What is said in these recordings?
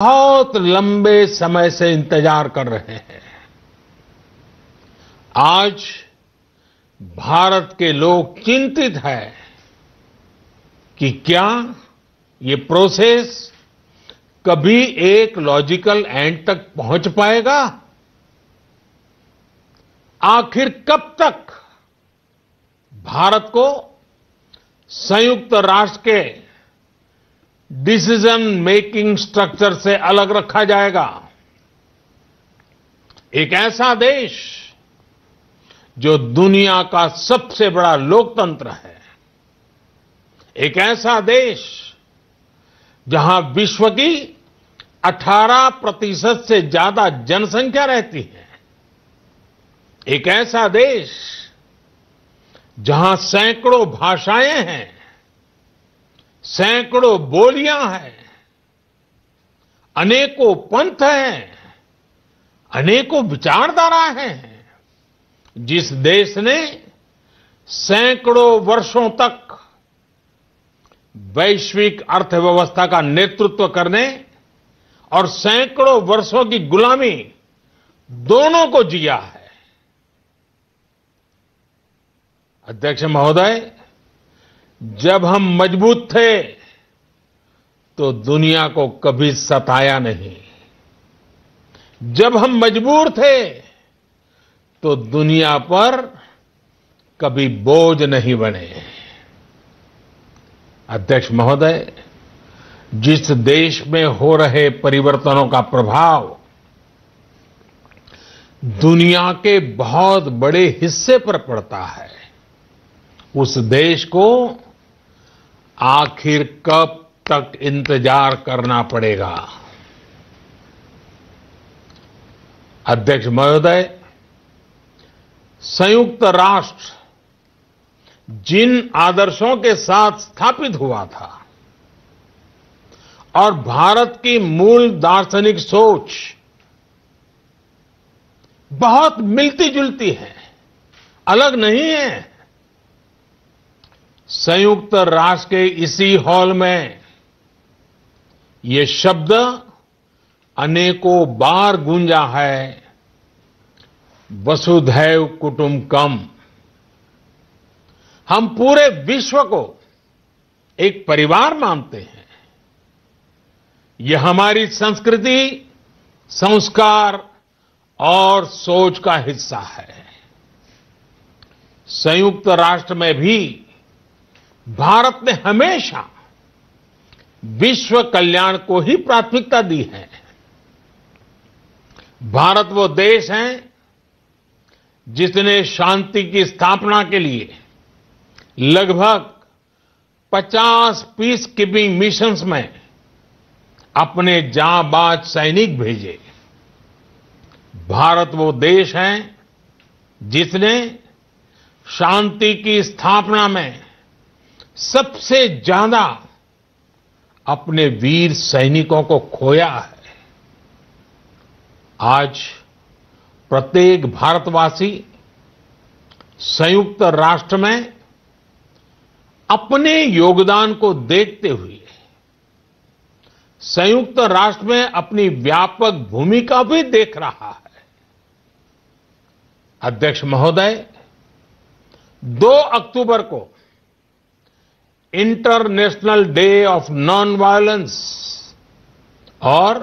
बहुत लंबे समय से इंतजार कर रहे हैं। आज भारत के लोग चिंतित हैं कि क्या ये प्रोसेस कभी एक लॉजिकल एंड तक पहुंच पाएगा। आखिर कब तक भारत को संयुक्त राष्ट्र के डिसीजन मेकिंग स्ट्रक्चर से अलग रखा जाएगा। एक ऐसा देश जो दुनिया का सबसे बड़ा लोकतंत्र है, एक ऐसा देश जहां विश्व की 18% से ज्यादा जनसंख्या रहती है, एक ऐसा देश जहां सैकड़ों भाषाएं हैं, सैकड़ों बोलियां हैं, अनेकों पंथ हैं, अनेकों विचारधारा हैं, जिस देश ने सैकड़ों वर्षों तक वैश्विक अर्थव्यवस्था का नेतृत्व करने और सैकड़ों वर्षों की गुलामी दोनों को जिया है। अध्यक्ष महोदय, जब हम मजबूत थे तो दुनिया को कभी सताया नहीं। जब हम मजबूर थे तो दुनिया पर कभी बोझ नहीं बने। अध्यक्ष महोदय, जिस देश में हो रहे परिवर्तनों का प्रभाव दुनिया के बहुत बड़े हिस्से पर पड़ता है, उस देश को आखिर कब तक इंतजार करना पड़ेगा। अध्यक्ष महोदय, संयुक्त राष्ट्र जिन आदर्शों के साथ स्थापित हुआ था और भारत की मूल दार्शनिक सोच बहुत मिलती जुलती है, अलग नहीं है। संयुक्त राष्ट्र के इसी हॉल में ये शब्द अनेकों बार गूंजा है, वसुधैव कुटुंबकम। हम पूरे विश्व को एक परिवार मानते हैं। यह हमारी संस्कृति, संस्कार और सोच का हिस्सा है। संयुक्त राष्ट्र में भी भारत ने हमेशा विश्व कल्याण को ही प्राथमिकता दी है। भारत वो देश है जिसने शांति की स्थापना के लिए लगभग 50 पीस कीपिंग मिशंस में अपने जांबाज सैनिक भेजे। भारत वो देश है जिसने शांति की स्थापना में सबसे ज्यादा अपने वीर सैनिकों को खोया है। आज प्रत्येक भारतवासी संयुक्त राष्ट्र में अपने योगदान को देखते हुए संयुक्त राष्ट्र में अपनी व्यापक भूमिका भी देख रहा है। अध्यक्ष महोदय, 2 अक्टूबर को international day of non violence और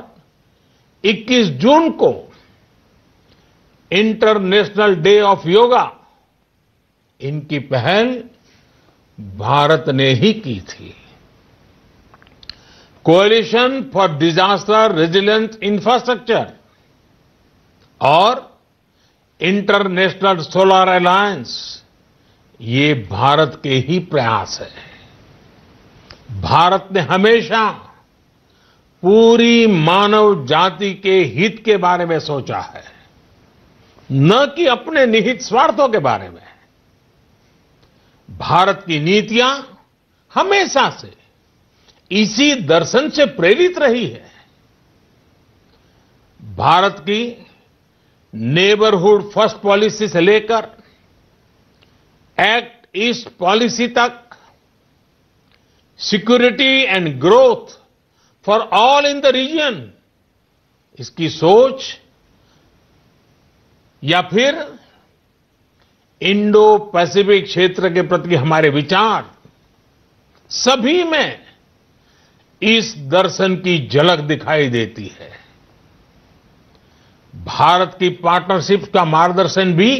21 जून को इंटरनेशनल डे ऑफ योगा, इनकी पहल भारत ने ही की थी। Coalition for disaster resilient infrastructure और इंटरनेशनल सोलर अलायंस, ये भारत के ही प्रयास है। भारत ने हमेशा पूरी मानव जाति के हित के बारे में सोचा है, न कि अपने निहित स्वार्थों के बारे में। भारत की नीतियां हमेशा से इसी दर्शन से प्रेरित रही है। भारत की नेबरहुड फर्स्ट पॉलिसी से लेकर एक्ट ईस्ट पॉलिसी तक security and growth for all in the region इसकी सोच या फिर इंडो पैसिफिक क्षेत्र के प्रति हमारे विचार, सभी में इस दर्शन की झलक दिखाई देती है। भारत की पार्टनरशिप का मार्गदर्शन भी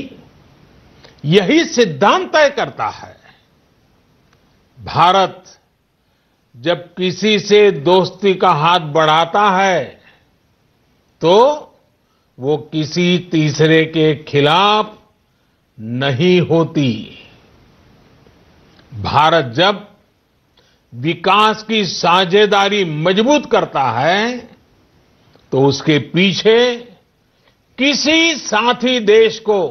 यही सिद्धांत तय करता है। भारत जब किसी से दोस्ती का हाथ बढ़ाता है तो वो किसी तीसरे के खिलाफ नहीं होती। भारत जब विकास की साझेदारी मजबूत करता है तो उसके पीछे किसी साथी देश को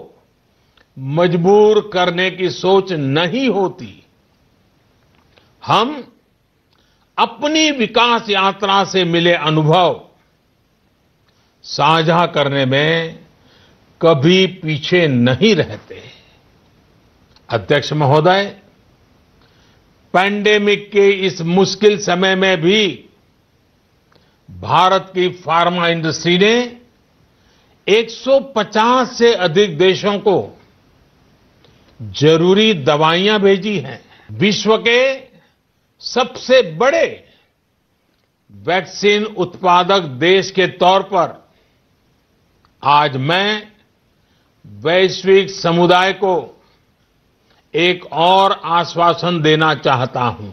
मजबूर करने की सोच नहीं होती। हम अपनी विकास यात्रा से मिले अनुभव साझा करने में कभी पीछे नहीं रहते। अध्यक्ष महोदय, पैंडेमिक के इस मुश्किल समय में भी भारत की फार्मा इंडस्ट्री ने 150 से अधिक देशों को जरूरी दवाइयां भेजी हैं। विश्व के सबसे बड़े वैक्सीन उत्पादक देश के तौर पर आज मैं वैश्विक समुदाय को एक और आश्वासन देना चाहता हूं।